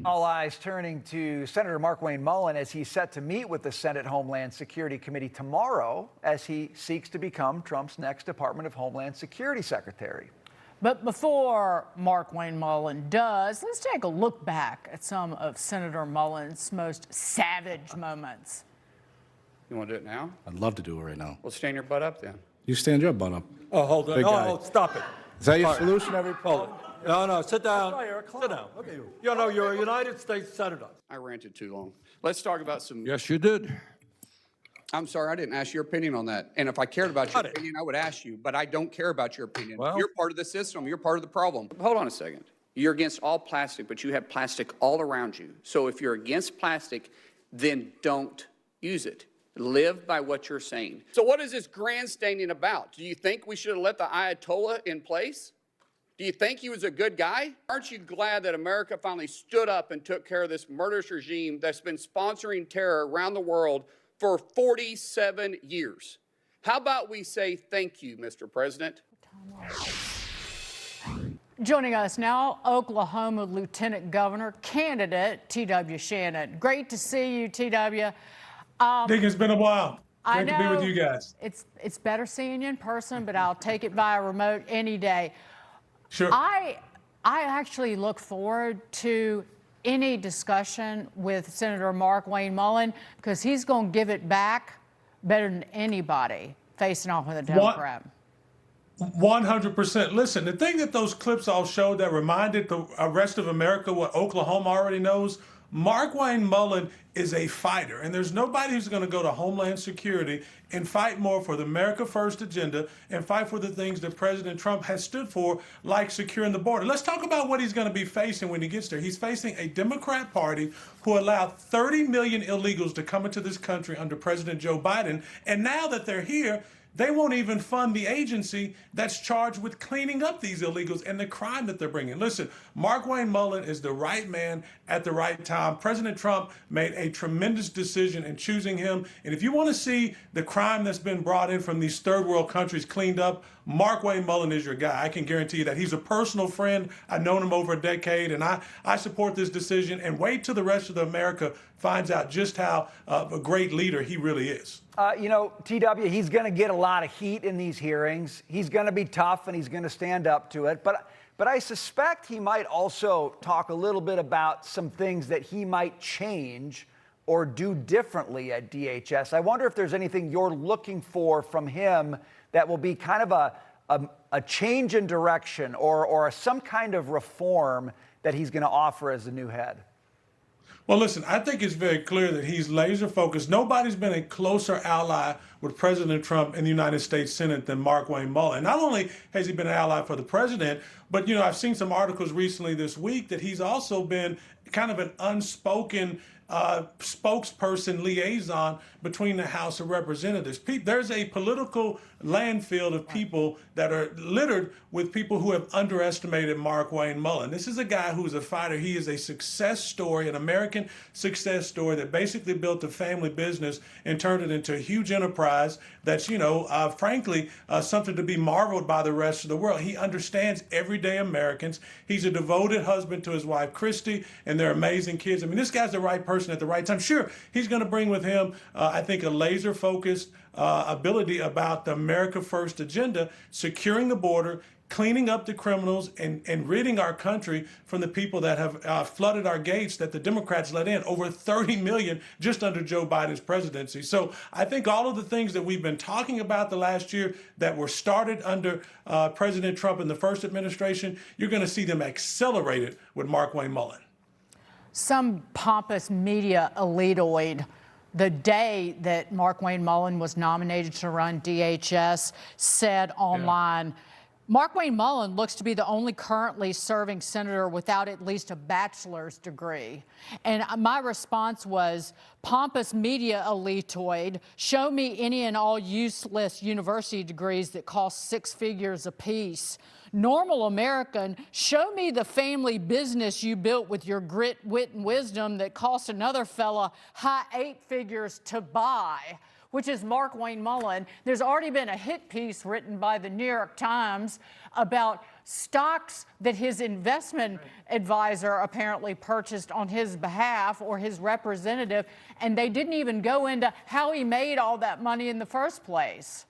All eyes turning to Senator Markwayne Mullin as he's set to meet with the Senate Homeland Security Committee tomorrow as he seeks to become Trump's next Department of Homeland Security Secretary. But before Markwayne Mullin does, let's take a look back at some of Senator Mullin's most savage moments. You want to do it now? I'd love to do it right now. Well, stand your butt up then. You stand your butt up. Oh, hold on. Big guy. No, stop it. Is that your solution every Hold it. No, sit down. Sit down. Okay. You know, you're a United States Senator. I ranted too long. Let's talk about some... Yes, you did. I'm sorry, I didn't ask your opinion on that. And if I cared about your opinion, I would ask you. But I don't care about your opinion. Well, you're part of the system. You're part of the problem. Hold on a second. You're against all plastic, but you have plastic all around you. So if you're against plastic, then don't use it. Live by what you're saying. So what is this grandstanding about? Do you think we should have let the Ayatollah in place? Do you think he was a good guy? Aren't you glad that America finally stood up and took care of this murderous regime that's been sponsoring terror around the world for 47 years? How about we say thank you, Mr. President? Joining us now, Oklahoma Lieutenant Governor candidate T.W. Shannon. Great to see you, T.W. Dick, it's been a while. I Great to be with you guys. It's better seeing you in person, but I'll take it via remote any day. Sure. I actually look forward to any discussion with Senator Markwayne Mullin because he's going to give it back better than anybody facing off with a Democrat. 100%. Listen, the thing that those clips all showed that reminded the rest of America what Oklahoma already knows, Markwayne Mullin is a fighter, and there's nobody who's going to go to Homeland Security and fight more for the America First agenda and fight for the things that President Trump has stood for, like securing the border. Let's talk about what he's going to be facing when he gets there. He's facing a Democrat Party who allowed 30 million illegals to come into this country under President Joe Biden, and now that they're here, they won't even fund the agency that's charged with cleaning up these illegals and the crime that they're bringing. Listen, Markwayne Mullin is the right man at the right time. President Trump made a tremendous decision in choosing him. And if you want to see the crime that's been brought in from these third world countries cleaned up, Markwayne Mullin is your guy. I can guarantee you that. He's a personal friend. I've known him over a decade, and I support this decision. And wait till the rest of America finds out just how a great leader he really is. You know, TW, he's going to get a lot of heat in these hearings. He's going to be tough, and he's going to stand up to it. But I suspect he might also talk a little bit about some things that he might change or do differently at DHS. I wonder if there's anything you're looking for from him that will be kind of a change in direction or some kind of reform that he's going to offer as the new head. Well, listen, I think it's very clear that he's laser focused. Nobody's been a closer ally with President Trump in the United States Senate than Markwayne Mullin. Not only has he been an ally for the president, but, you know, I've seen some articles recently this week that he's also been kind of an unspoken spokesperson liaison between the House of Representatives. There's a political landfill of people that are littered with people who have underestimated Markwayne Mullin. This is a guy who's a fighter. He is a success story, an American success story that basically built a family business and turned it into a huge enterprise that's, you know, frankly, something to be marveled by the rest of the world. He understands everyday Americans. He's a devoted husband to his wife, Christy, and their amazing kids. I mean, this guy's the right person at the right time. Sure, he's going to bring with him, I think, a laser-focused ability about the America First agenda, securing the border, cleaning up the criminals, and ridding our country from the people that have flooded our gates that the Democrats let in, over 30 million just under Joe Biden's presidency. So I think all of the things that we've been talking about the last year that were started under President Trump in the first administration, you're going to see them accelerated with Markwayne Mullin. Some pompous media elitoid, the day that Markwayne Mullin was nominated to run DHS, said online, Markwayne Mullin looks to be the only currently serving senator without at least a bachelor's degree. And my response was, pompous media elitoid, show me any and all useless university degrees that cost 6 figures apiece. Normal American, show me the family business you built with your grit, wit, and wisdom that cost another fella high 8 figures to buy. which is Markwayne Mullin. There's already been a hit piece written by the New York Times about stocks that his investment advisor apparently purchased on his behalf, or his representative, and they didn't even go into how he made all that money in the first place.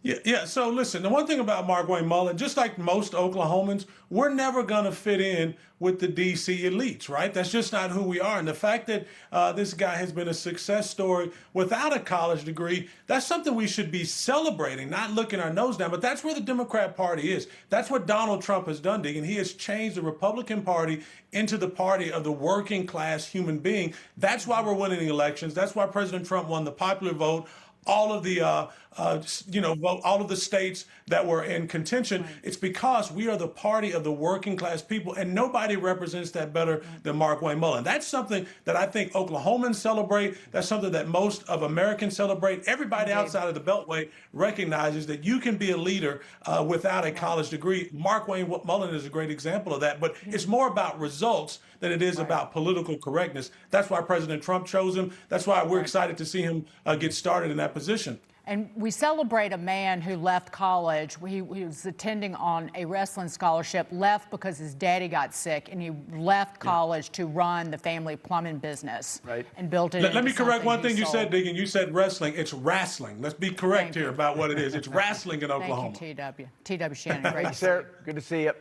Yeah. So listen, the one thing about Markwayne Mullin, just like most Oklahomans, we're never going to fit in with the D.C. elites, right? That's just not who we are. And the fact that this guy has been a success story without a college degree, that's something we should be celebrating, not looking our nose down. But that's where the Democrat Party is. That's what Donald Trump has done, Deegan. He has changed the Republican Party into the party of the working class human being. That's why we're winning the elections. That's why President Trump won the popular vote. All of the, all of the states that were in contention, it's because we are the party of the working class people, and nobody represents that better than Markwayne Mullin. That's something that I think Oklahomans celebrate. That's something that most of Americans celebrate. Everybody outside of the Beltway recognizes that you can be a leader without a college degree. Markwayne Mullin is a great example of that, but it's more about results than it is about political correctness. That's why President Trump chose him. That's why we're excited to see him get started in that position. And we celebrate a man who left college. He was attending on a wrestling scholarship, left because his daddy got sick, and he left college to run the family plumbing business and built it. Let me correct one thing you said, Deegan. You said wrestling. It's wrestling. Let's be correct here about what it is. It's wrestling in Oklahoma. Thank you, TW. TW Shannon, great to see you. Sir, good to see you.